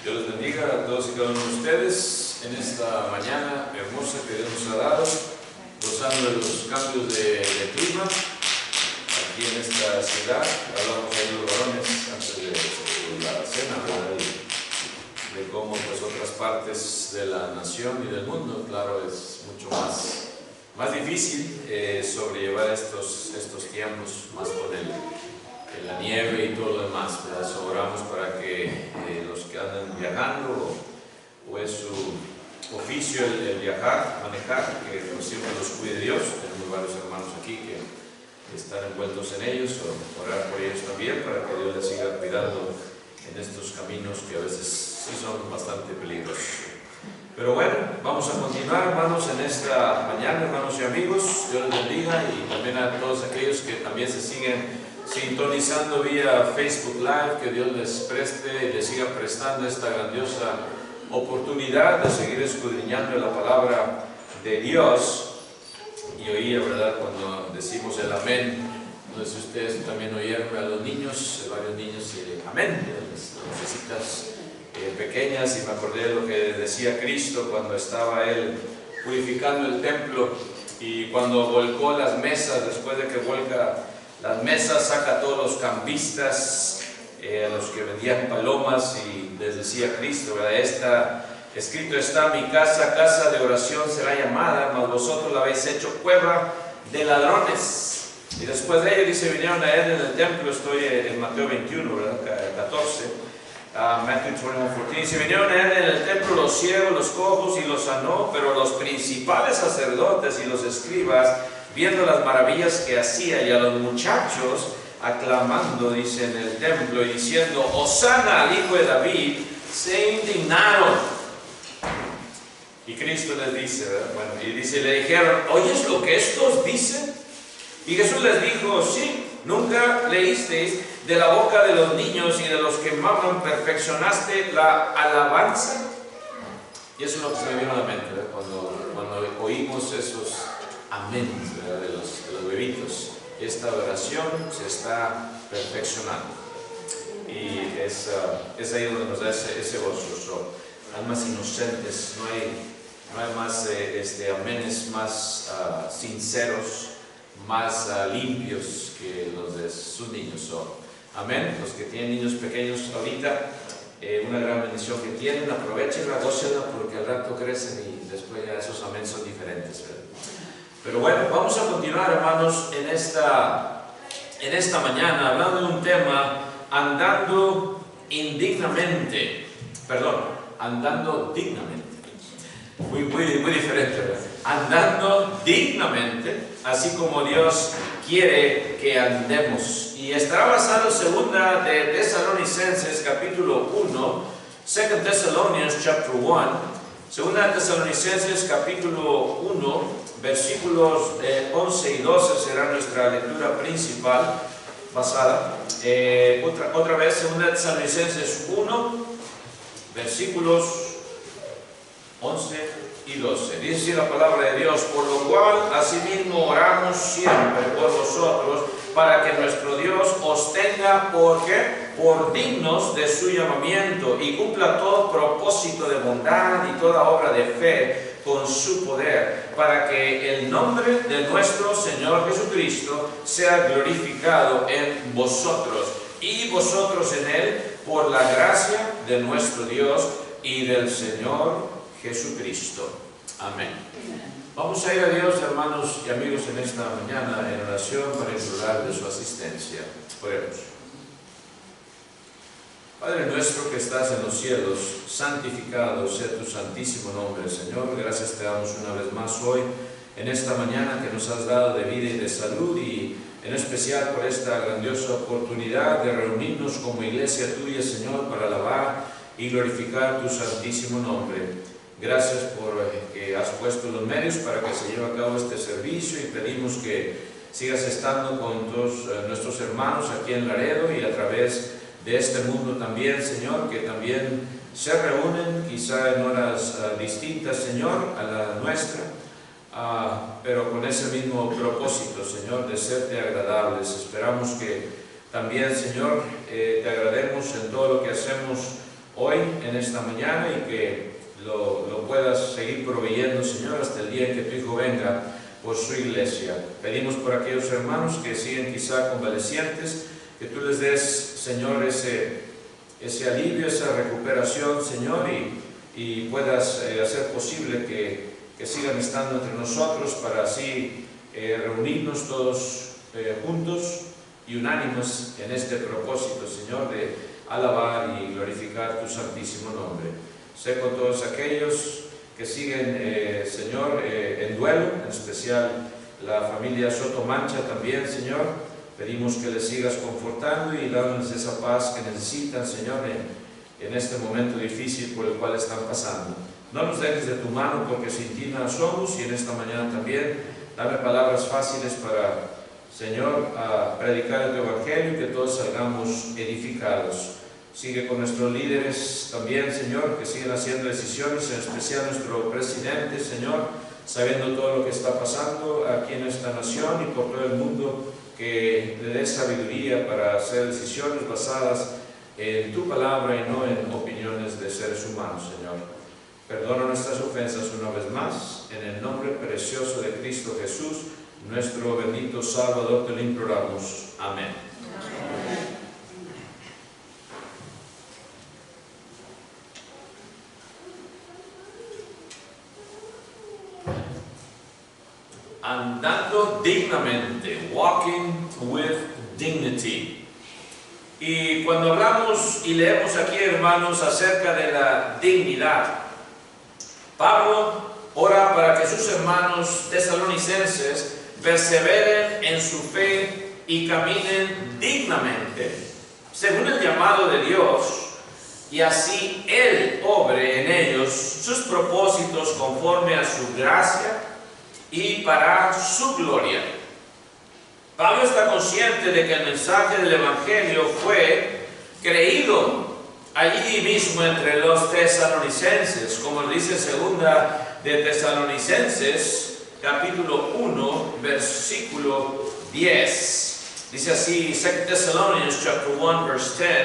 Dios les bendiga a todos y cada uno de ustedes en esta mañana hermosa que Dios nos ha dado, gozando de los cambios de clima aquí en esta ciudad. Hablamos ahí los varones antes de la cena, ¿verdad? De cómo pues otras partes de la nación y del mundo, claro, es mucho más difícil sobrellevar estos tiempos, más con la nieve y todo lo demás, ¿verdad? So, oramos para que los que andan viajando o es su oficio el viajar, manejar, que pues, siempre los cuide Dios. Tenemos varios hermanos aquí que están envueltos en ellos, o orar por ellos también para que Dios les siga cuidando en estos caminos que a veces sí son bastante peligrosos. Pero bueno, vamos a continuar, hermanos, en esta mañana, hermanos y amigos. Dios les bendiga, y también a todos aquellos que también se siguen sintonizando vía Facebook Live, que Dios les preste y les siga prestando esta grandiosa oportunidad de seguir escudriñando la palabra de Dios. Y oía, ¿verdad?, cuando decimos el amén, no sé si ustedes también oyeron a los niños, varios niños, y amén, las necesitas pequeñas, y me acordé de lo que decía Cristo cuando estaba Él purificando el templo, y cuando volcó las mesas, después de que vuelca las mesas, saca a todos los cambistas, a los que vendían palomas, y les decía Cristo, ¿verdad? Escrito está: mi casa, casa de oración será llamada, mas vosotros la habéis hecho cueva de ladrones. Y después de ello dice, vinieron a Él en el templo, estoy en Mateo 21, ¿verdad? 14. Matthew 21:14, dice, vinieron a Él en el templo los ciegos, los cojos, y los sanó, pero los principales sacerdotes y los escribas, viendo las maravillas que hacía, y a los muchachos aclamando, dice, en el templo, y diciendo, Hosana al Hijo de David, se indignaron. Y Cristo les dice, ¿verdad? Bueno, y dice, le dijeron, ¿oyes lo que estos dicen? Y Jesús les dijo, sí, ¿nunca leísteis de la boca de los niños y de los que maman perfeccionaste la alabanza? Y eso es lo que se me vino a la mente, ¿verdad? Cuando oímos esos amén, ¿verdad?, de los bebitos. Esta oración se está perfeccionando, y es ahí donde nos da ese gozo. Almas inocentes, no hay más aménes más sinceros, más limpios que los de sus niños. Amén. Los que tienen niños pequeños ahorita, una gran bendición que tienen, aprovechenla, gócenla, porque al rato crecen y después ya esos amén son diferentes, ¿verdad? Pero bueno, vamos a continuar, hermanos, en esta mañana, hablando de un tema, andando dignamente. Muy diferente, ¿verdad? Andando dignamente, así como Dios quiere que andemos. Y estará basado en segunda de Tesalonicenses, capítulo 1, 2 Thessalonians, chapter 1, segunda de Tesalonicenses, capítulo 1, versículos 11 y 12 será nuestra lectura principal basada. Otra vez, segunda de Tesalonicenses 1, versículos 11 y 12. Dice la palabra de Dios, por lo cual asimismo oramos siempre por vosotros, para que nuestro Dios os tenga por dignos de su llamamiento, y cumpla todo propósito de bondad y toda obra de fe con su poder, para que el nombre de nuestro Señor Jesucristo sea glorificado en vosotros, y vosotros en Él, por la gracia de nuestro Dios y del Señor Jesucristo. Amén. Vamos a ir a Dios, hermanos y amigos, en esta mañana en oración para implorar de su asistencia. Oremos. Padre nuestro que estás en los cielos, santificado sea tu santísimo nombre, Señor. Gracias te damos una vez más hoy, en esta mañana que nos has dado de vida y de salud, y en especial por esta grandiosa oportunidad de reunirnos como iglesia tuya, Señor, para alabar y glorificar tu santísimo nombre. Gracias por que has puesto los medios para que se lleve a cabo este servicio, y pedimos que sigas estando con todos nuestros hermanos aquí en Laredo y a través de este mundo también, Señor, que también se reúnen quizá en horas distintas, Señor, a la nuestra, pero con ese mismo propósito, Señor, de serte agradables. Esperamos que también, Señor, te agrademos en todo lo que hacemos hoy, en esta mañana, y que lo puedas seguir proveyendo, Señor, hasta el día en que tu Hijo venga por su iglesia. Pedimos por aquellos hermanos que siguen quizá convalecientes, que tú les des, Señor, ese alivio, esa recuperación, Señor, y puedas hacer posible que sigan estando entre nosotros para así reunirnos todos juntos y unánimos en este propósito, Señor, de alabar y glorificar tu santísimo nombre. Sé con todos aquellos que siguen, Señor, en duelo, en especial la familia Soto Mancha también, Señor. Pedimos que les sigas confortando y dándoles esa paz que necesitan, Señor, en este momento difícil por el cual están pasando. No nos dejes de tu mano, porque sin ti nada somos, y en esta mañana también dame palabras fáciles para, Señor, a predicar el Evangelio y que todos salgamos edificados. Sigue con nuestros líderes también, Señor, que siguen haciendo decisiones, en especial nuestro presidente, Señor, sabiendo todo lo que está pasando aquí en esta nación y por todo el mundo, que le des sabiduría para hacer decisiones basadas en tu palabra y no en opiniones de seres humanos, Señor. Perdona nuestras ofensas una vez más, en el nombre precioso de Cristo Jesús, nuestro bendito Salvador, te lo imploramos. Amén. Andando dignamente, walking with dignity. Y cuando hablamos y leemos aquí, hermanos, acerca de la dignidad, Pablo ora para que sus hermanos tesalonicenses perseveren en su fe y caminen dignamente, según el llamado de Dios, y así Él obre en ellos sus propósitos conforme a su gracia y para su gloria. Pablo está consciente de que el mensaje del Evangelio fue creído allí mismo entre los tesalonicenses, como dice segunda de Tesalonicenses, capítulo 1, versículo 10. Dice así, 2 Thessalonians chapter 1, verse 10,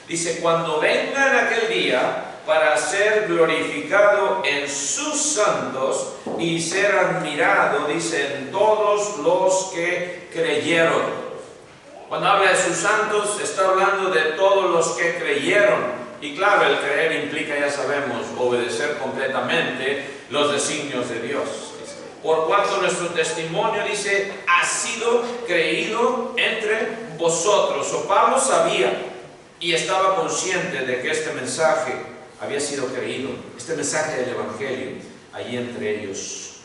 dice, cuando venga en aquel día para ser glorificado en sus santos y ser admirado, dicen, todos los que creyeron. Cuando habla de sus santos, está hablando de todos los que creyeron. Y claro, el creer implica, ya sabemos, obedecer completamente los designios de Dios. Por cuanto nuestro testimonio, dice, ha sido creído entre vosotros. O Pablo sabía y estaba consciente de que este mensaje había sido creído, este mensaje del Evangelio, allí entre ellos.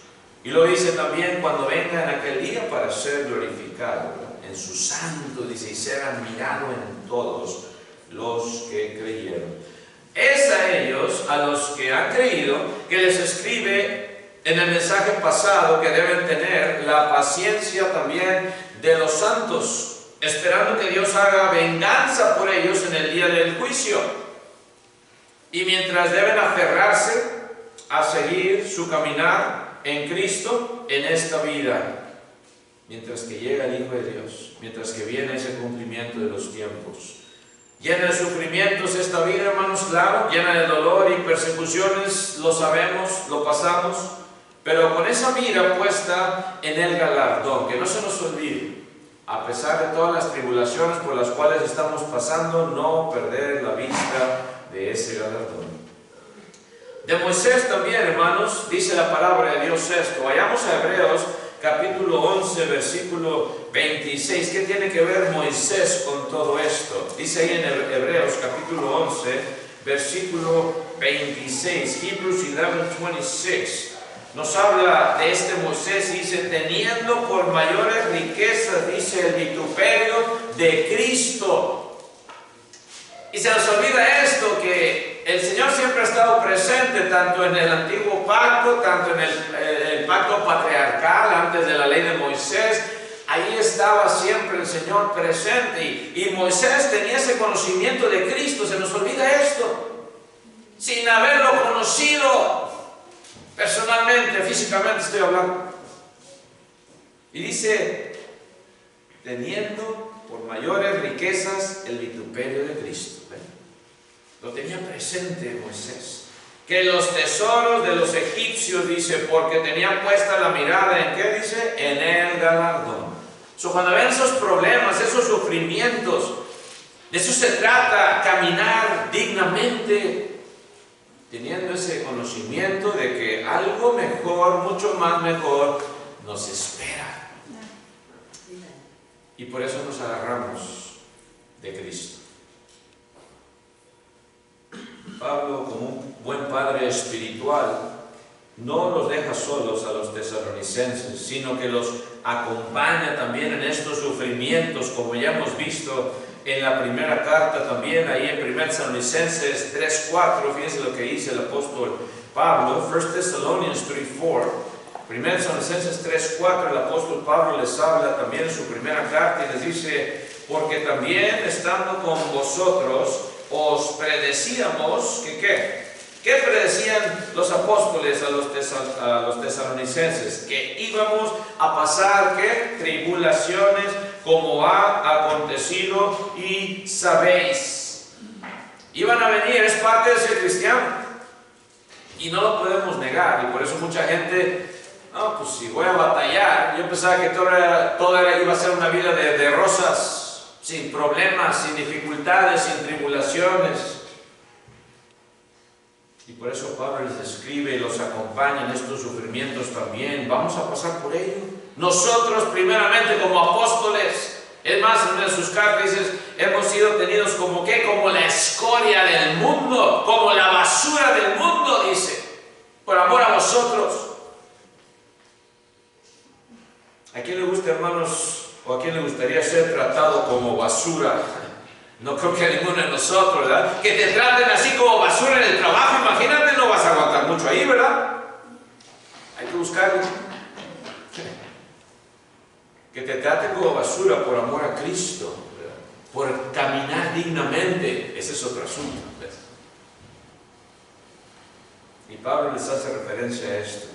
Y lo dice también, cuando venga en aquel día para ser glorificado, en su santo, dice, y ser admirado en todos los que creyeron. Es a ellos, a los que han creído, que les escribe en el mensaje pasado que deben tener la paciencia también de los santos, esperando que Dios haga venganza por ellos en el día del juicio. Y mientras deben aferrarse a seguir su caminar en Cristo en esta vida, mientras que llega el Hijo de Dios, mientras que viene ese cumplimiento de los tiempos. Llena de sufrimientos esta vida, hermanos, claro, llena de dolor y persecuciones, lo sabemos, lo pasamos, pero con esa mira puesta en el galardón, que no se nos olvide, a pesar de todas las tribulaciones por las cuales estamos pasando, no perder la vista de ese galardón. De Moisés también, hermanos, dice la palabra de Dios esto. Vayamos a Hebreos capítulo 11, versículo 26. ¿Qué tiene que ver Moisés con todo esto? Dice ahí en Hebreos capítulo 11, versículo 26. Hebrews 11:26. Nos habla de este Moisés y dice, teniendo por mayores riquezas, dice, el vituperio de Cristo. Y se nos olvida esto, que el Señor siempre ha estado presente tanto en el antiguo pacto, tanto en el pacto patriarcal, antes de la ley de Moisés. Ahí estaba siempre el Señor presente y Moisés tenía ese conocimiento de Cristo. Se nos olvida esto, sin haberlo conocido personalmente, físicamente estoy hablando. Y dice, teniendo por mayores riquezas el vituperio de Cristo. Lo tenía presente Moisés. Que los tesoros de los egipcios, dice, porque tenían puesta la mirada en ¿qué dice? En el galardón. Cuando ven esos problemas, esos sufrimientos, de eso se trata, caminar dignamente, teniendo ese conocimiento de que algo mejor, mucho más mejor, nos espera. Y por eso nos agarramos de Cristo. Pablo, como un buen padre espiritual, no los deja solos a los tesalonicenses, sino que los acompaña también en estos sufrimientos, como ya hemos visto en la primera carta también, ahí en 1 Tesalonicenses 3:4, fíjense lo que dice el apóstol Pablo, 1 Thessalonians 3:4, 1 Tesalonicenses 3:4, el apóstol Pablo les habla también en su primera carta y les dice, porque también estando con vosotros, os predecíamos que ¿qué? ¿Qué predecían los apóstoles a los tesalonicenses? Que íbamos a pasar ¿qué? Tribulaciones como ha acontecido y sabéis. Iban a venir, es parte de ser cristiano. Y no lo podemos negar. Y por eso mucha gente, no, pues si voy a batallar, yo pensaba que todo iba a ser una vida de rosas, sin problemas, sin dificultades, sin tribulaciones. Y por eso Pablo les escribe y los acompaña en estos sufrimientos también. Vamos a pasar por ello. Nosotros primeramente como apóstoles, es más, en una de sus cartas dice, hemos sido tenidos como ¿qué? Como la escoria del mundo, como la basura del mundo, dice, por amor a vosotros. ¿A quién le gusta, hermanos, o a quién le gustaría ser tratado como basura? No creo que a ninguno de nosotros, ¿verdad? Que te traten así como basura en el trabajo, imagínate, no vas a aguantar mucho ahí, ¿verdad? Hay que buscarlo. Que te traten como basura por amor a Cristo, ¿verdad? Por caminar dignamente, ese es otro asunto, ¿verdad? Y Pablo les hace referencia a esto.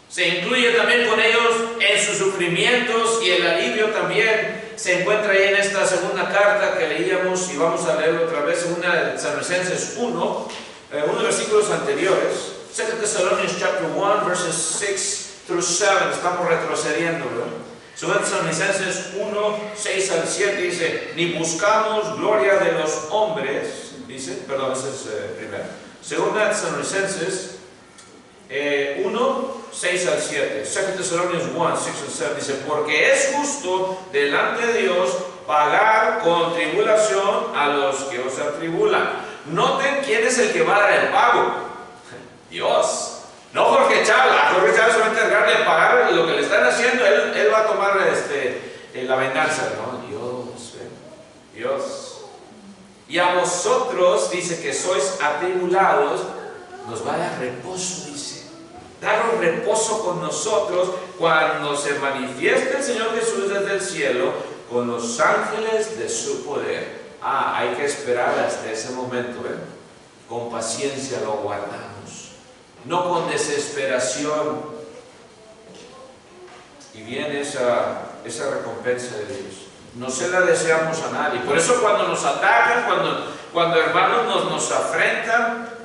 Se incluye también con ellos en sus sufrimientos y el alivio también se encuentra ahí en esta segunda carta que leíamos y vamos a leerlo otra vez, una de Tesalonicenses 1, unos versículos anteriores, 2 Thessalonians chapter 1, verses 6 through 7, estamos retrocediendo, ¿verdad? 2 Tesalonicenses 1, 6 al 7 dice, ni buscamos gloria de los hombres, dice, perdón, ese es primero. 2 Tesalonicenses 1, 6 al 7. 2 Thessalonians 1, 6 al 7 dice, porque es justo delante de Dios pagar con tribulación a los que os atribulan. Noten quién es el que va a dar el pago. Dios. No Jorge Chávez. Jorge Chávez se va a encargar de pagar lo que le están haciendo. Él va a tomar la venganza. No, Dios. Dios. Y a vosotros, dice que sois atribulados, nos va a dar reposo, dice. Daros reposo con nosotros cuando se manifieste el Señor Jesús desde el cielo con los ángeles de su poder. Hay que esperar hasta ese momento, ¿eh? Con paciencia lo aguardamos, no con desesperación. Y viene esa recompensa de Dios. No se la deseamos a nadie. Por eso cuando nos atacan, cuando hermanos nos afrentan,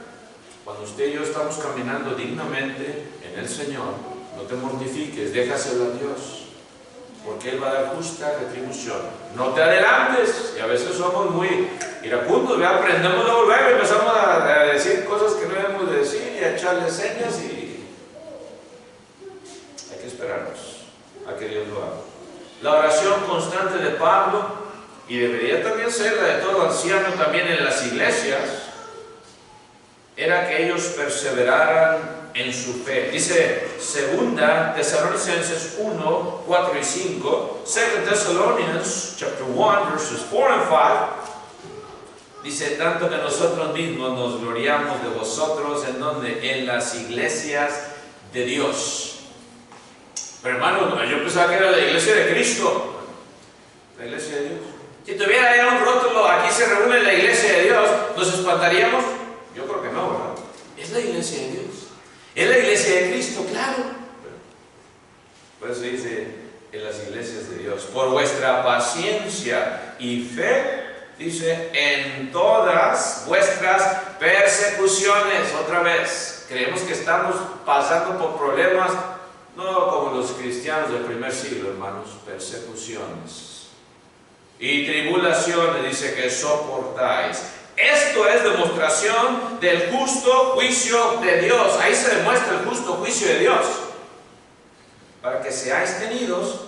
cuando usted y yo estamos caminando dignamente en el Señor, no te mortifiques, déjaselo a Dios, porque Él va a dar justa retribución. No te adelantes, y a veces somos muy iracundos, aprendemos luego y empezamos a decir cosas que no debemos de decir y a echarle señas, y hay que esperarnos a que Dios lo haga. La oración constante de Pablo, y debería también ser la de todo anciano también en las iglesias, era que ellos perseveraran en su fe. Dice 2 Tesalonicenses 1, 4 y 5, 2 Thessalonians chapter 1, verses 4 and 5, dice, tanto que nosotros mismos nos gloriamos de vosotros, ¿en dónde? En las iglesias de Dios. Pero hermano, yo pensaba que era la iglesia de Cristo, la iglesia de Dios. Si tuviera ya un rótulo, aquí se reúne la iglesia de Dios, ¿nos espantaríamos? Yo creo que no, ¿verdad? Es la iglesia de Dios. Es la iglesia de Cristo, claro. Por eso dice, en las iglesias de Dios, por vuestra paciencia y fe, dice, en todas vuestras persecuciones. Otra vez, creemos que estamos pasando por problemas, no como los cristianos del primer siglo, hermanos, persecuciones y tribulaciones, dice que soportáis. Esto es demostración del justo juicio de Dios. Ahí se demuestra el justo juicio de Dios. Para que seáis tenidos,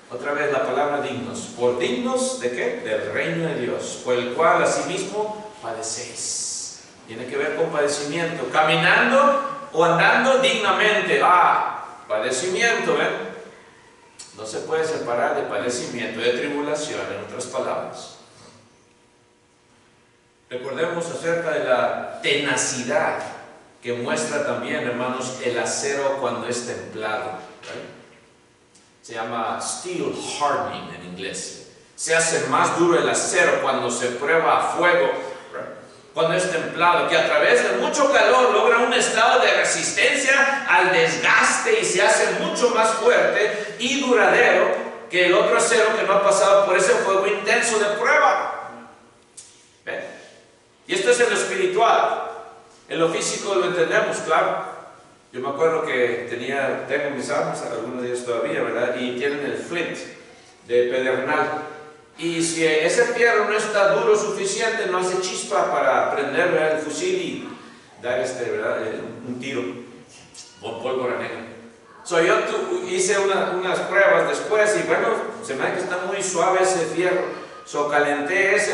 otra vez la palabra dignos. ¿Por dignos de qué? Del reino de Dios, por el cual asimismo padecéis. Tiene que ver con padecimiento. Caminando o andando dignamente. Padecimiento, ¿ven? No se puede separar de padecimiento, de tribulación, en otras palabras. Recordemos acerca de la tenacidad que muestra también, hermanos, el acero cuando es templado. Se llama steel hardening en inglés. Se hace más duro el acero cuando se prueba a fuego, cuando es templado, que a través de mucho calor logra un estado de resistencia al desgaste y se hace mucho más fuerte y duradero que el otro acero que no ha pasado por ese fuego intenso de prueba. ¿Ven? Y esto es en lo espiritual. En lo físico lo entendemos, claro. Yo me acuerdo que tengo mis armas, algunos de ellos todavía, ¿verdad? Y tienen el flint de pedernal. Y si ese fierro no está duro suficiente, no hace chispa para prender, ¿verdad?, el fusil y dar ¿verdad?, un tiro con pólvora negra. Yo hice unas pruebas después y bueno, se me ve que está muy suave ese fierro. Calenté ese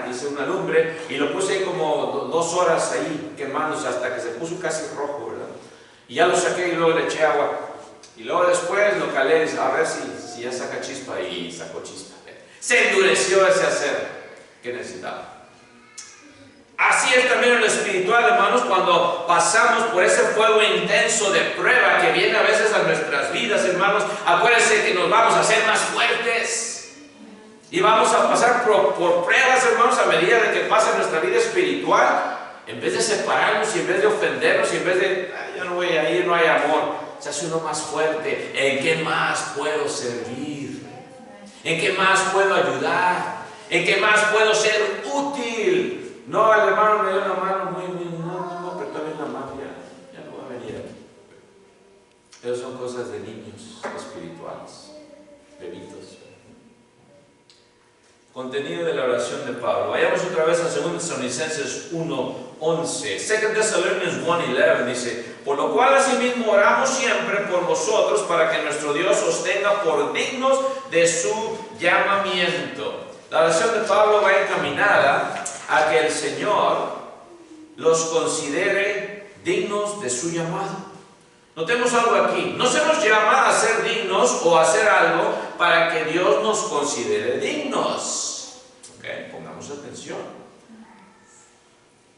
hice una lumbre y lo puse ahí como 2 horas ahí quemándose hasta que se puso casi rojo, ¿verdad? Y ya lo saqué y luego le eché agua. Y luego después lo calé a ver si ya saca chispa, y sacó chispa. Se endureció ese acero que necesitaba. Así es también en lo espiritual, hermanos, cuando pasamos por ese fuego intenso de prueba que viene a veces a nuestras vidas, hermanos. Acuérdense que nos vamos a hacer más fuertes. Y vamos a pasar por pruebas, hermanos, a medida de que pasa nuestra vida espiritual. En vez de separarnos y en vez de ofendernos y en vez de, yo no voy a ir, no hay amor, se hace uno más fuerte. ¿En qué más puedo servir? ¿En qué más puedo ayudar? ¿En qué más puedo ser útil? No, el hermano me dio una mano no, pero también la mano ya no va a venir aquí. Esas son cosas de niños espirituales, bebitos. Contenido de la oración de Pablo. Vayamos otra vez a 2 Tesalonicenses 1:11. 2 Thessalonians 1:11 dice: por lo cual asimismo oramos siempre por vosotros, para que nuestro Dios os tenga por dignos de su llamamiento. La oración de Pablo va encaminada a que el Señor los considere dignos de su llamado. Notemos algo aquí. No se nos llama a ser dignos o a hacer algo para que Dios nos considere dignos. Pongamos atención.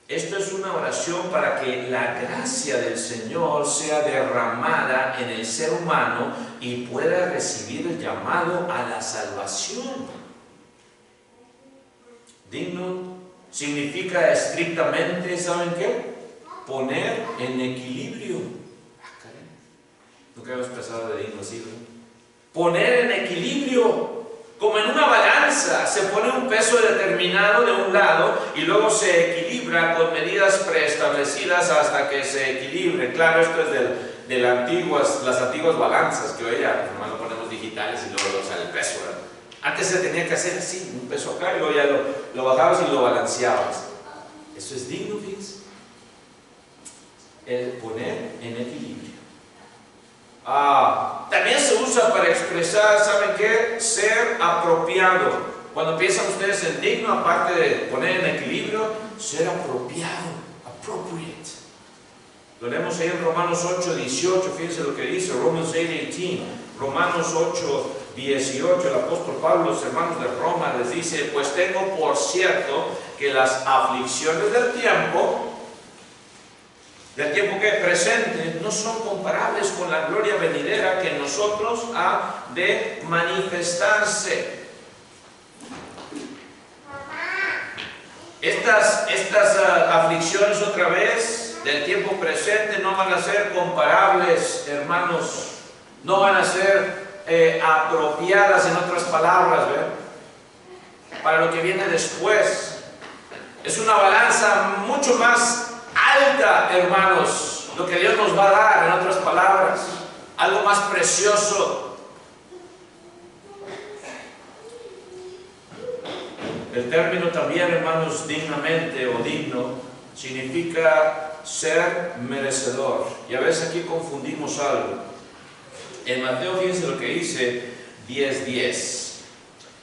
Esto es una oración para que la gracia del Señor sea derramada en el ser humano y pueda recibir el llamado a la salvación. Digno significa estrictamente, ¿saben qué? Poner en equilibrio. Nunca hemos pensado de digno así, ¿no? Poner en equilibrio. Como en una balanza, se pone un peso determinado de un lado y luego se equilibra con medidas preestablecidas hasta que se equilibre. Claro, esto es de las antiguas balanzas que hoy ya lo ponemos digitales y luego sale el peso, ¿verdad? Antes se tenía que hacer así, un peso acá y luego ya lo bajabas y lo balanceabas. Eso es digno, fíjense. El poner en equilibrio. También se usa para expresar, ¿saben qué? Ser apropiado. Cuando piensan ustedes en digno, aparte de poner en equilibrio, ser apropiado, appropriate. Lo leemos ahí en Romanos 8:18, fíjense lo que dice, Romans 8:18, Romanos 8:18, el apóstol Pablo, los hermanos de Roma, les dice: pues tengo por cierto que las aflicciones del tiempo que presente no son comparables con la gloria venidera que en nosotros ha de manifestarse. Estas aflicciones otra vez del tiempo presente no van a ser comparables, hermanos, no van a ser apropiadas, en otras palabras, ¿ven? para lo que viene después. Es una balanza mucho más alta, hermanos, lo que Dios nos va a dar, en otras palabras, algo más precioso. El término también, hermanos, dignamente o digno, significa ser merecedor. Y a veces aquí confundimos algo. En Mateo, fíjense lo que dice 10:10,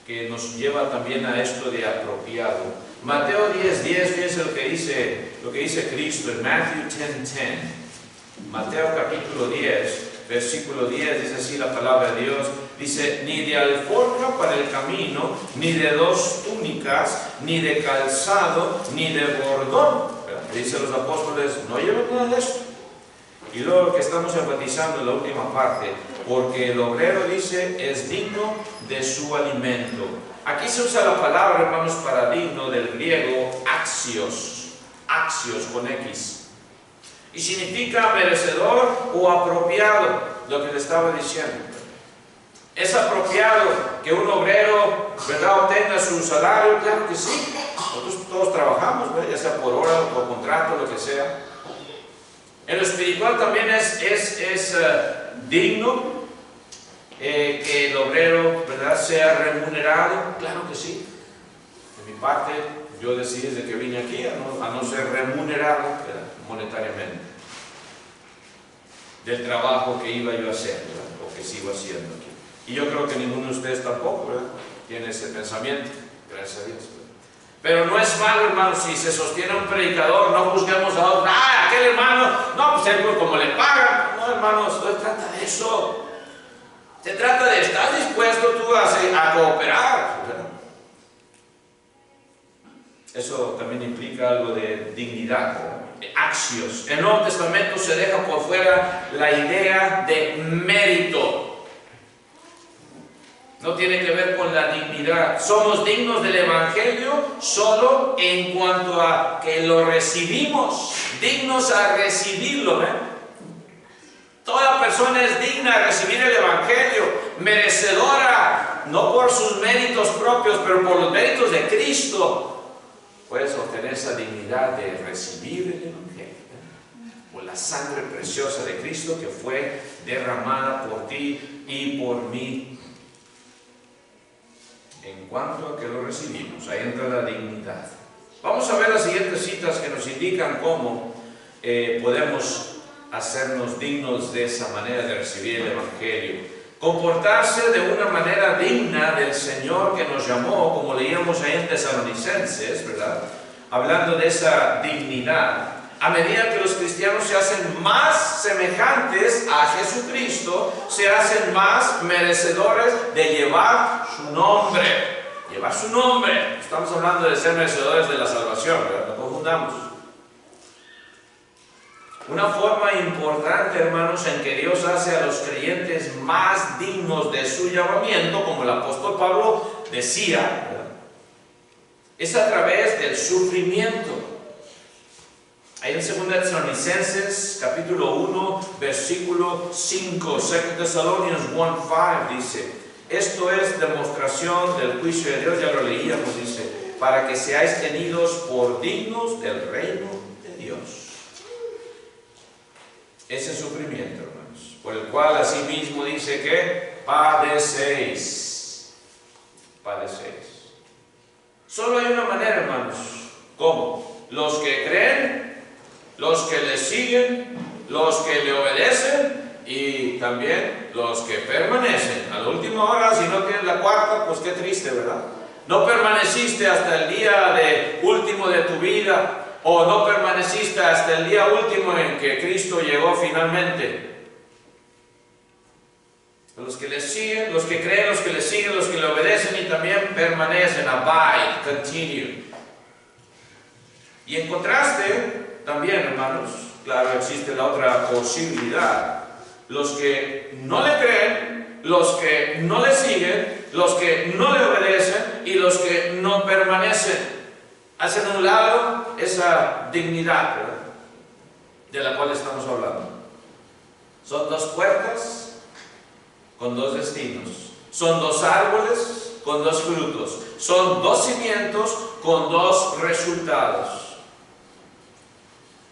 que nos lleva también a esto de apropiado. Mateo 10:10, fíjense lo que dice Cristo en Matthew 10:10. Mateo capítulo 10, versículo 10, dice así la palabra de Dios. Dice, ni de alforja para el camino, ni de 2 túnicas, ni de calzado, ni de bordón. Dice los apóstoles, no lleven nada de esto. Y luego lo que estamos enfatizando en la última parte, porque el obrero, dice, es digno de su alimento. Aquí se usa la palabra, hermanos, para digno del griego axios, axios con X. Y significa merecedor o apropiado, lo que le estaba diciendo. ¿Es apropiado que un obrero, ¿verdad?, obtenga su salario? Claro que sí. Nosotros todos trabajamos, ¿verdad?, ya sea por hora o por contrato, lo que sea. En lo espiritual también es digno que el obrero, ¿verdad?, sea remunerado. Claro que sí. De mi parte, yo decidí desde que vine aquí a no ser remunerado, ¿verdad?, monetariamente del trabajo que iba yo a hacer, ¿verdad?, o que sigo haciendo aquí. Y yo creo que ninguno de ustedes tampoco, ¿verdad?, tiene ese pensamiento, gracias a Dios, ¿verdad? Pero no es malo, hermano, si se sostiene un predicador, no juzguemos a otro. ¡Ah, aquel hermano! No, pues él, como le pagan. No, hermanos, no se trata de eso. Se trata de, ¿estás dispuesto tú a cooperar? Eso también implica algo de dignidad, de axios. En el Nuevo Testamento se deja por fuera la idea de mérito. No tiene que ver con la dignidad. Somos dignos del Evangelio solo en cuanto a que lo recibimos, dignos a recibirlo, ¿eh? Toda persona es digna de recibir el Evangelio, merecedora, no por sus méritos propios, pero por los méritos de Cristo. Puedes obtener esa dignidad de recibir el Evangelio, ¿eh?, por la sangre preciosa de Cristo que fue derramada por ti y por mí. En cuanto a que lo recibimos, ahí entra la dignidad. Vamos a ver las siguientes citas que nos indican cómo podemos hacernos dignos de esa manera de recibir el Evangelio. Comportarse de una manera digna del Señor que nos llamó, como leíamos ahí en Tesalonicenses, ¿verdad?, hablando de esa dignidad. A medida que los cristianos se hacen más semejantes a Jesucristo, se hacen más merecedores de llevar su nombre. Llevar su nombre. Estamos hablando de ser merecedores de la salvación, ¿verdad? No confundamos. Una forma importante, hermanos, en que Dios hace a los creyentes más dignos de su llamamiento, como el apóstol Pablo decía, ¿verdad?, es a través del sufrimiento. Ahí en 2 Tesalonicenses, capítulo 1, versículo 5, 2 Thessalonians 1:5 dice, esto es demostración del juicio de Dios, ya lo leíamos, dice, para que seáis tenidos por dignos del reino de Dios. Ese sufrimiento, hermanos, por el cual asimismo dice que padecéis. Padecéis. Solo hay una manera, hermanos. ¿Cómo? Los que creen, los que le siguen, los que le obedecen y también los que permanecen. A la última hora, si no tienes la cuarta, pues qué triste, ¿verdad? No permaneciste hasta el día último de tu vida, o no permaneciste hasta el día último en que Cristo llegó finalmente. Los que le siguen, los que creen, los que le siguen, los que le obedecen y también permanecen, abide, continue. Y en contraste, también, hermanos, claro, existe la otra posibilidad. Los que no le creen, los que no le siguen, los que no le obedecen y los que no permanecen, hacen a un lado esa dignidad, ¿verdad?, de la cual estamos hablando. Son dos puertas con dos destinos. Son dos árboles con dos frutos. Son dos cimientos con dos resultados.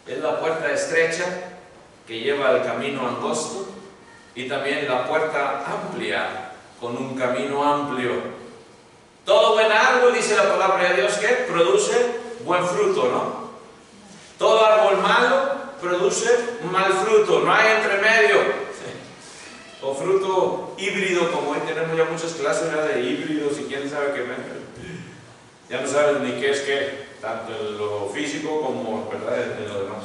Es la puerta estrecha que lleva al camino angosto y también la puerta amplia con un camino amplio. Todo buen árbol, dice la palabra de Dios, que produce buen fruto, ¿no? Todo árbol malo produce mal fruto, no hay entre medio. O fruto híbrido, como hoy tenemos ya muchas clases, ¿verdad?, de híbridos y quién sabe qué menos. Ya no sabes ni qué es qué, tanto en lo físico como, ¿verdad?, en lo demás.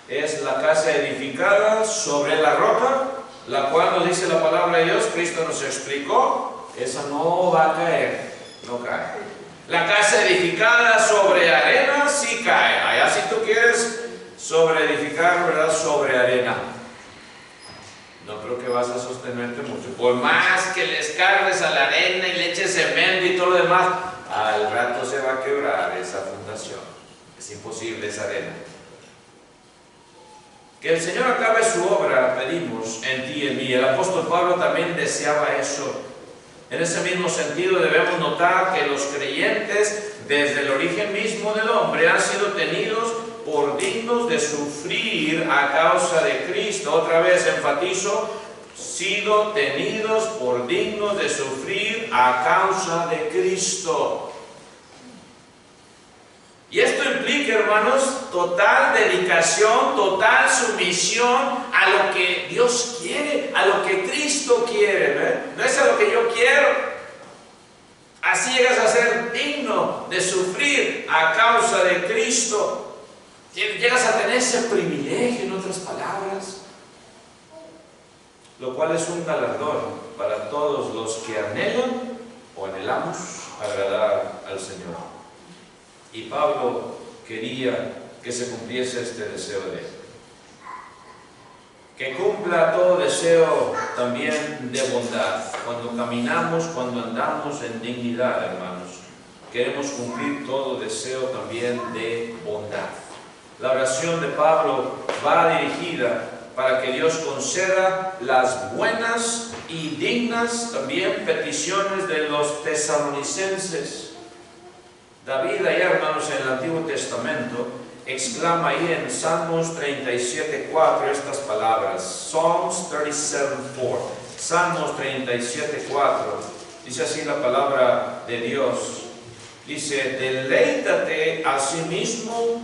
Es la casa edificada sobre la roca, la cual nos dice la palabra de Dios, Cristo nos explicó, esa no va a caer, no cae. La casa edificada sobre arena sí cae. Allá si tú quieres sobre edificar, ¿verdad?, sobre arena, no creo que vas a sostenerte mucho. Por más que les cargues a la arena y le eches cemento y todo lo demás, al rato se va a quebrar esa fundación. Es imposible esa arena. Que el Señor acabe su obra, pedimos, en ti y en mí. El apóstol Pablo también deseaba eso. En ese mismo sentido debemos notar que los creyentes, desde el origen mismo del hombre, han sido tenidos por dignos de sufrir a causa de Cristo. Otra vez enfatizo, sido tenidos por dignos de sufrir a causa de Cristo. Y esto implica, hermanos, total dedicación, total sumisión a lo que Dios quiere, a lo que Cristo quiere, ¿ve? No es a lo que yo quiero. Así llegas a ser digno de sufrir a causa de Cristo. Llegas a tener ese privilegio, en otras palabras, lo cual es un galardón para todos los que anhelan o anhelamos agradar al Señor. Y Pablo quería que se cumpliese este deseo de él. Que cumpla todo deseo también de bondad. Cuando caminamos, cuando andamos en dignidad, hermanos, queremos cumplir todo deseo también de bondad. La oración de Pablo va dirigida para que Dios conceda las buenas y dignas también peticiones de los tesalonicenses. David, allá, hermanos, en el Antiguo Testamento, exclama ahí en Salmos 37:4 estas palabras. Psalms 37:4. Salmos 37:4. Dice así la palabra de Dios. Dice, deleítate a sí mismo,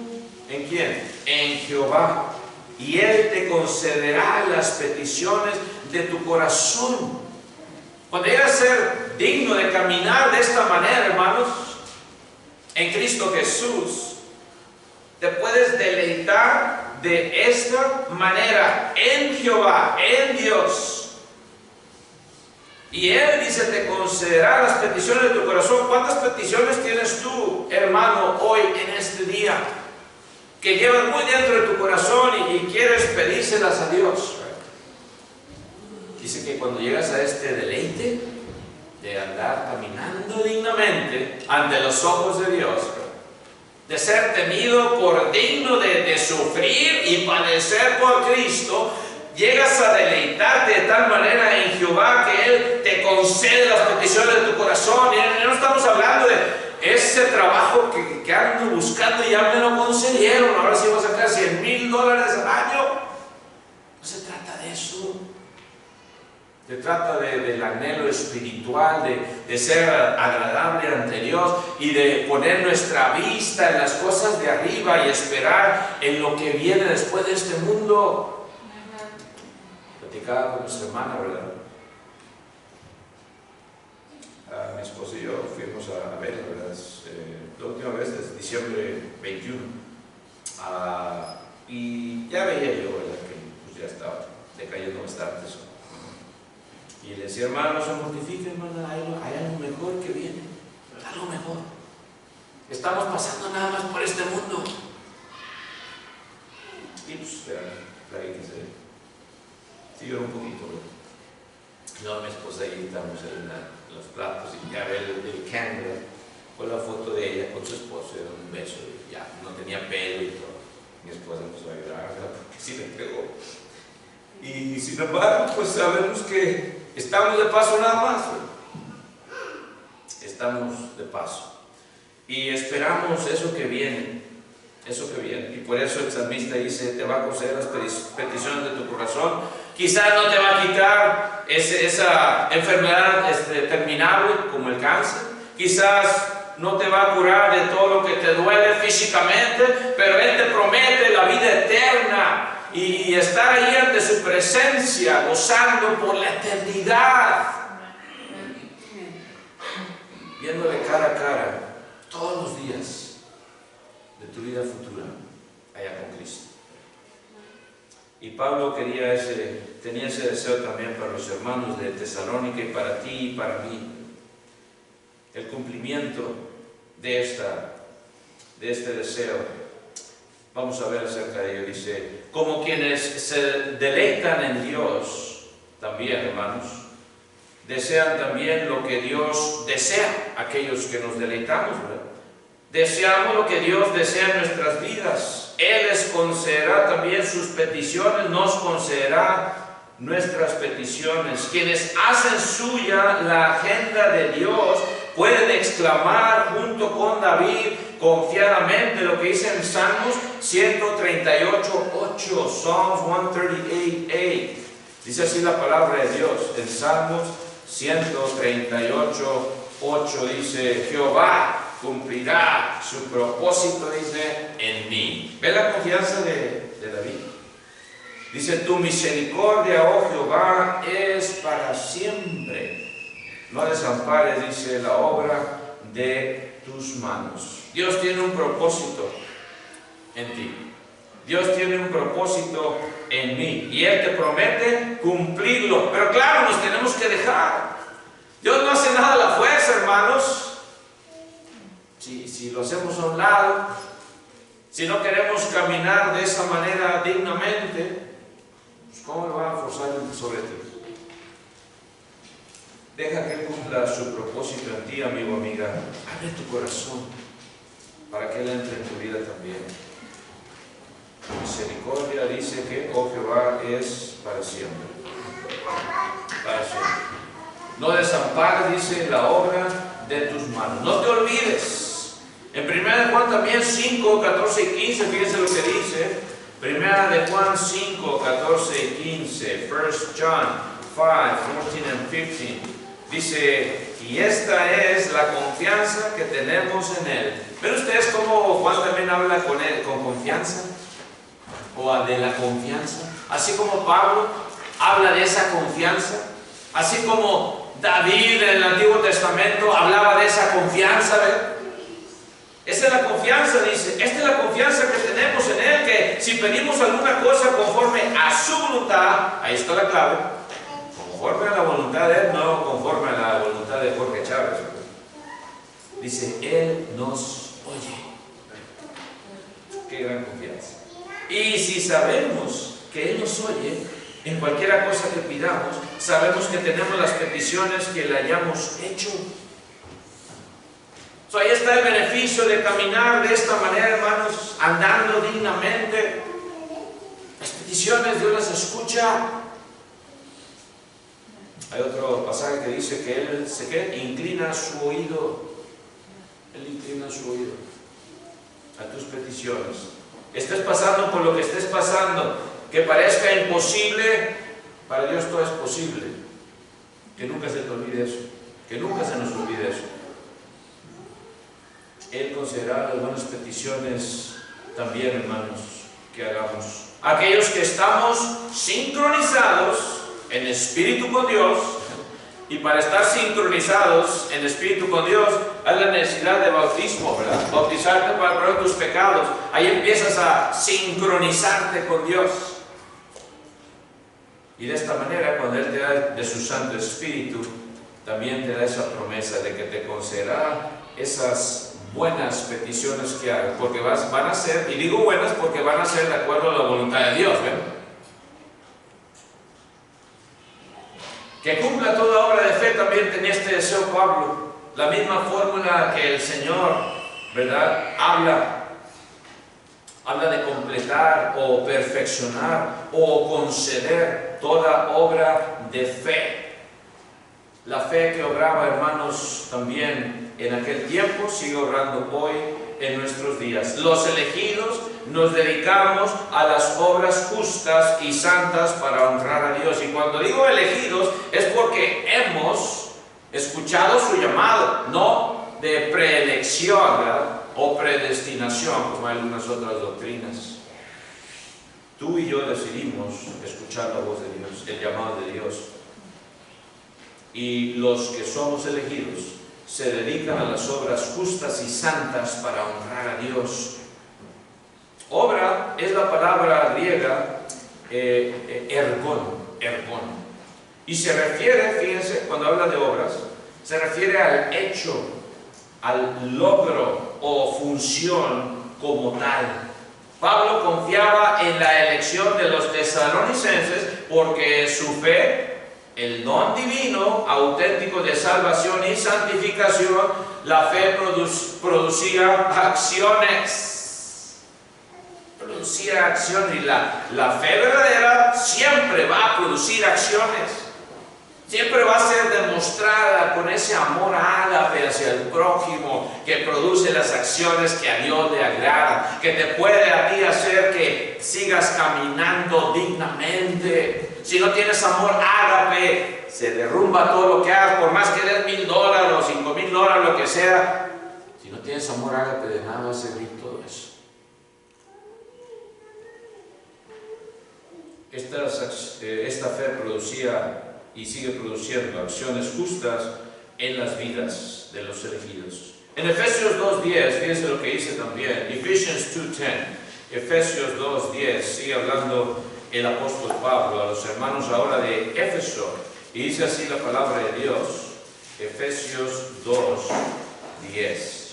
¿en quién? En Jehová, y Él te concederá las peticiones de tu corazón. Cuando llegas a ser digno de caminar de esta manera, hermanos, en Cristo Jesús, te puedes deleitar de esta manera en Jehová, en Dios. Y Él dice, te concederá las peticiones de tu corazón. ¿Cuántas peticiones tienes tú, hermano, hoy en este día? Que llevas muy dentro de tu corazón y quieres pedírselas a Dios. Dice que cuando llegas a este deleite de andar caminando dignamente ante los ojos de Dios, de ser tenido por digno de sufrir y padecer por Cristo, llegas a deleitarte de tal manera en Jehová que Él te concede las peticiones de tu corazón. Y no estamos hablando de ese trabajo que ando buscando y ya me lo concedieron, ahora sí voy a sacar $100,000 al año. No se trata de eso. Se trata del anhelo espiritual, de ser agradable ante Dios y de poner nuestra vista en las cosas de arriba y esperar en lo que viene después de este mundo. Platicaba con nuestra hermana, ¿verdad? Mi esposo y yo fuimos a verla, ¿verdad? La última vez es diciembre 21. Y ya veía yo, ¿verdad?, que pues, ya estaba decayendo bastante eso. Y le decía, hermano, no se mortifique, hermano, hay algo mejor que viene, algo mejor. Estamos pasando nada más por este mundo. Y pues, que se lloró un poquito, ¿verdad? No, mi esposa ahí estamos en los platos y ya ve el candle, con la foto de ella con su esposo, y un beso, y ya no tenía pelo y todo. Mi esposa empezó a llorar, ¿verdad?, porque sí le pegó. Y sin embargo, pues sabemos que Estamos de paso nada más. Estamos de paso. Y esperamos eso que viene. Eso que viene. Y por eso el salmista dice, te va a conceder las peticiones de tu corazón. Quizás no te va a quitar esa enfermedad terminal como el cáncer. Quizás no te va a curar de todo lo que te duele físicamente, pero Él te promete la vida eterna y estar ahí ante su presencia, gozando por la eternidad, viéndole cara a cara todos los días de tu vida futura allá con Cristo. Y Pablo tenía ese deseo también para los hermanos de Tesalónica y para ti y para mí. El cumplimiento de este deseo. Vamos a ver acerca de ello. Dice, como quienes se deleitan en Dios, también, hermanos, desean también lo que Dios desea, aquellos que nos deleitamos, ¿verdad? Deseamos lo que Dios desea en nuestras vidas. Él les concederá también sus peticiones, nos concederá nuestras peticiones. Quienes hacen suya la agenda de Dios pueden exclamar junto con David confiadamente lo que dice en Salmos 138:8, Psalms 138:8. Dice así la palabra de Dios en Salmos 138:8, dice, Jehová cumplirá su propósito, dice, en mí. ¿Ve la confianza de David? Dice, tu misericordia, oh Jehová, es para siempre. No desampares, dice, la obra de tus manos. Dios tiene un propósito en ti. Dios tiene un propósito en mí. Y Él te promete cumplirlo. Pero claro, nos tenemos que dejar. Dios no hace nada a la fuerza, hermanos. Si lo hacemos a un lado, si no queremos caminar de esa manera dignamente, pues ¿cómo lo van a forzar sobre ti? Deja que Él cumpla su propósito en ti, amigo, amiga. Abre tu corazón para que Él entre en tu vida también. Tu misericordia dice que, oh Jehová, es para siempre. Para siempre. No desampares, dice, la obra de tus manos. No te olvides. En 1 de Juan también 5, 14 y 15, fíjense lo que dice. 1 de Juan 5, 14 y 15. 1 John 5, 14 and 15. Dice, y esta es la confianza que tenemos en Él. ¿Ven ustedes cómo Juan también habla con Él, con confianza? O de la confianza. Así como Pablo habla de esa confianza. Así como David en el Antiguo Testamento hablaba de esa confianza. ¿Ven? Esa es la confianza, dice. Esta es la confianza que tenemos en Él, que si pedimos alguna cosa conforme a su voluntad, ahí está la clave, conforme a la voluntad de Él, no conforme a la voluntad de Jorge Chávez. Dice, Él nos oye. Qué gran confianza. Y si sabemos que Él nos oye, en cualquier cosa que pidamos, sabemos que tenemos las peticiones que le hayamos hecho. Ahí está el beneficio de caminar de esta manera, hermanos, andando dignamente. Las peticiones Dios las escucha. Hay otro pasaje que dice que Él inclina su oído. Él inclina su oído a tus peticiones. Estés pasando por lo que estés pasando, que parezca imposible, para Dios todo es posible. Que nunca se te olvide eso. Que nunca se nos olvide eso. Él considerará las buenas peticiones también, hermanos, que hagamos. Aquellos que estamos sincronizados en espíritu con Dios, y para estar sincronizados en espíritu con Dios, hay la necesidad de bautismo, ¿verdad? Bautizarte para perdonar tus pecados. Ahí empiezas a sincronizarte con Dios. Y de esta manera, cuando Él te da de su Santo Espíritu, también te da esa promesa de que te concederá esas buenas peticiones que hagas, porque van a ser, y digo buenas porque van a ser de acuerdo a la voluntad de Dios, ¿ven? Que cumpla toda obra de fe, también tenía este deseo Pablo, la misma fórmula que el Señor, ¿verdad? Habla de completar o perfeccionar o conceder toda obra de fe. La fe que obraba, hermanos, también en aquel tiempo, sigue obrando hoy en nuestros días. Los elegidos nos dedicamos a las obras justas y santas para honrar a Dios. Y cuando digo elegidos, es porque hemos escuchado su llamado, no de preelección, ¿verdad?, o predestinación, como hay algunas otras doctrinas. Tú y yo decidimos escuchar la voz de Dios, el llamado de Dios. Y los que somos elegidos se dedican a las obras justas y santas para honrar a Dios. Obra es la palabra griega ergon. Y se refiere, fíjense, cuando habla de obras, se refiere al hecho, al logro o función como tal. Pablo confiaba en la elección de los tesalonicenses porque su fe, el don divino auténtico de salvación y santificación, la fe producía acciones. Producía acciones, y la fe verdadera siempre va a producir acciones. Siempre va a ser demostrada con ese amor ágape hacia el prójimo que produce las acciones que a Dios le agradan, que te puede a ti hacer que sigas caminando dignamente. Si no tienes amor ágape, se derrumba todo lo que hagas, por más que des $1,000 o $5,000, lo que sea. Si no tienes amor ágape, de nada va a servir todo eso. Esta fe producía y sigue produciendo acciones justas en las vidas de los elegidos. En Efesios 2:10, fíjense lo que dice también, Ephesians 2:10, Efesios 2:10, sigue hablando el apóstol Pablo a los hermanos ahora de Éfeso, y dice así la palabra de Dios, Efesios 2:10.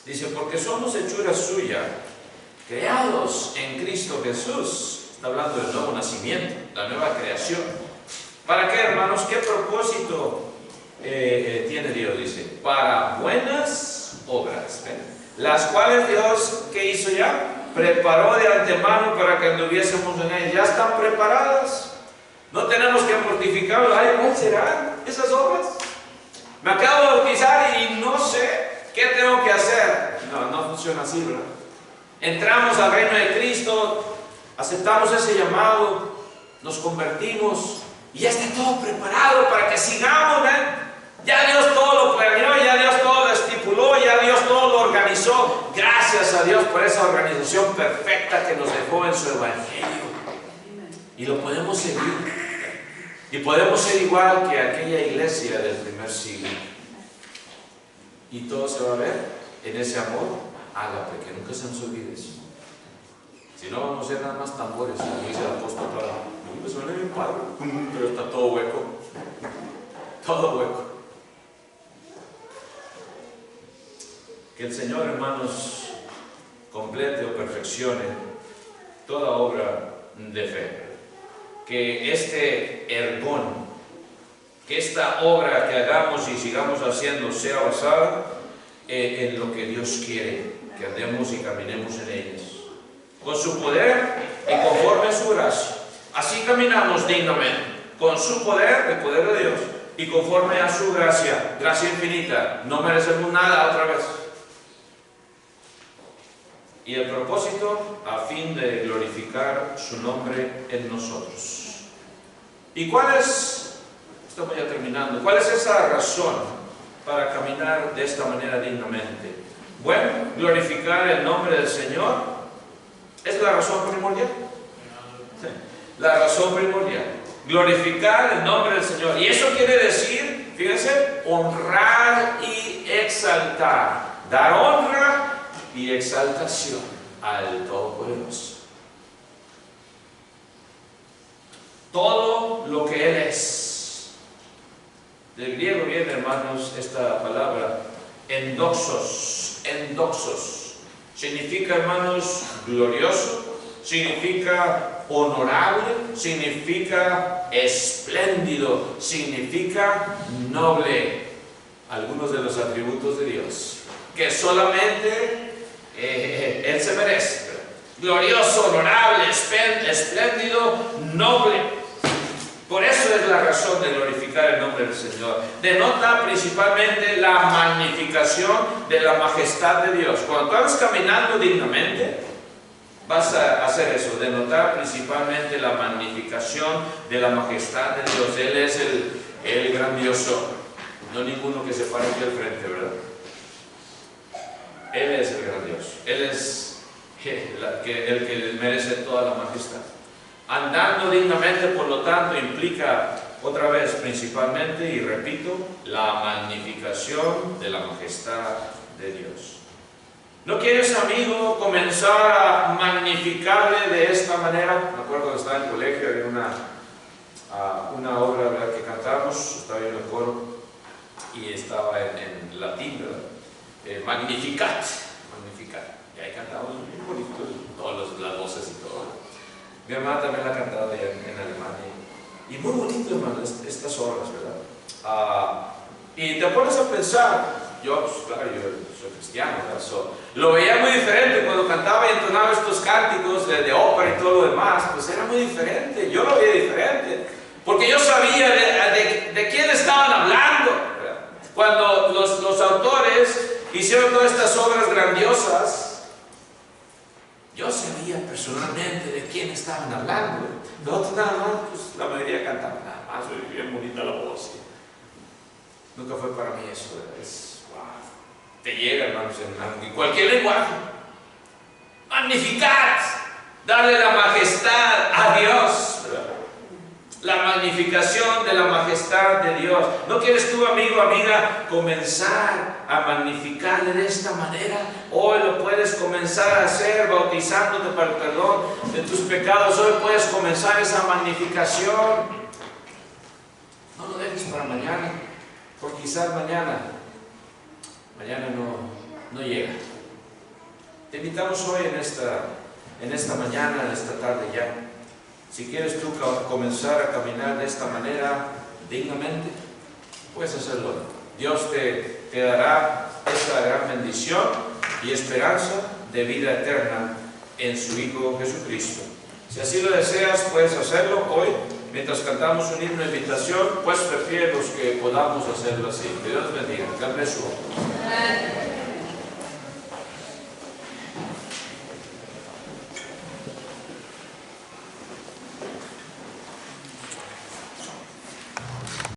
Dice, porque somos hechura suya, creados en Cristo Jesús. Está hablando del nuevo nacimiento, la nueva creación. ¿Para qué, hermanos? ¿Qué propósito tiene Dios? Dice, para buenas obras, ¿ven?, las cuales Dios, ¿qué hizo ya? Preparó de antemano para que anduviésemos en ellas. Ya están preparadas. No tenemos que mortificarlos. Ay, ¿cuáles serán esas obras? Me acabo de bautizar y no sé qué tengo que hacer. No funciona así, ¿verdad? Entramos al reino de Cristo, aceptamos ese llamado, nos convertimos y ya está todo preparado para que sigamos, ¿ven? Ya Dios todo lo planeó, ya Dios todo lo estipuló, ya Dios todo lo organizó. Gracias a Dios por esa organización perfecta que nos dejó en su evangelio. Y lo podemos seguir. Y podemos ser igual que aquella iglesia del primer siglo. Y todo se va a ver en ese amor ágape, que nunca se nos olvide eso. Si no, vamos a ser nada más tambores, como dice el apóstol Pablo. Me suena bien padre, pero está todo hueco. Todo hueco. Que el Señor, hermanos, complete o perfeccione toda obra de fe. Que este ergón, que esta obra que hagamos y sigamos haciendo sea basada en lo que Dios quiere, que andemos y caminemos en ellas. Con su poder y conforme a su gracia. Así caminamos dignamente, con su poder, el poder de Dios, y conforme a su gracia, gracia infinita. No merecemos nada otra vez. Y el propósito, a fin de glorificar su nombre en nosotros. ¿Y cuál es, estamos ya terminando, cuál es esa razón para caminar de esta manera dignamente? Bueno, glorificar el nombre del Señor es la razón primordial. Sí. La razón primordial, glorificar el nombre del Señor. Y eso quiere decir, fíjense, honrar y exaltar, dar honra y exaltación al Todopoderoso. Todo lo que Él es. Del griego viene, hermanos, esta palabra, endoxos. Significa, hermanos, glorioso, significa honorable, significa espléndido, significa noble. Algunos de los atributos de Dios que solamente Él se merece. Glorioso, honorable, espléndido, noble. Por eso es la razón de glorificar el nombre del Señor. Denota principalmente la magnificación de la majestad de Dios. Cuando tú vas caminando dignamente, vas a hacer eso, denotar principalmente la magnificación de la majestad de Dios. Él es el grandioso. No ninguno que se pare aquí al frente, ¿verdad? Él es el grandioso. Él es el que merece toda la majestad. Andando dignamente, por lo tanto, implica otra vez principalmente, y repito, la magnificación de la majestad de Dios. ¿No quieres, amigo, comenzar a magnificarle de esta manera? Me acuerdo cuando estaba en el colegio, había una obra, ¿verdad?, que cantamos, estaba yo en el coro, y estaba en latín, ¿verdad? Magnificat, Magnificat. Y ahí cantamos muy bonito, todas las voces y todo. Mi hermana también la ha cantado allá en Alemania. Y muy bonito, hermano, estas obras, ¿verdad? Y te pones a pensar, yo, pues claro, yo soy cristiano, ¿verdad? Lo veía muy diferente cuando cantaba y entonaba estos cánticos de ópera y todo lo demás, pues era muy diferente, yo lo veía diferente, porque yo sabía de quién estaban hablando, ¿verdad? Cuando los autores hicieron todas estas obras grandiosas, yo sabía personalmente de quién estaban hablando. Nosotros nada más, pues la mayoría cantaban nada más, bien bonita la voz. ¿Sí? Nunca fue para mí eso, wow. Te llega, hermanos, en cualquier lenguaje. Magnificar, darle la majestad a Dios, ¿verdad? La magnificación de la majestad de Dios. ¿No quieres tú, amigo, amiga, comenzar a magnificarle de esta manera? Hoy lo puedes comenzar a hacer bautizándote para el perdón de tus pecados. Hoy puedes comenzar esa magnificación. No lo dejes para mañana, porque quizás mañana no llega. Te invitamos hoy en esta mañana, en esta tarde ya. Si quieres tú comenzar a caminar de esta manera dignamente, puedes hacerlo. Dios te dará esta gran bendición y esperanza de vida eterna en su Hijo Jesucristo. Si así lo deseas, puedes hacerlo hoy. Mientras cantamos un himno de invitación, pues prefiero los que podamos hacerlo así. Que Dios bendiga. God bless you.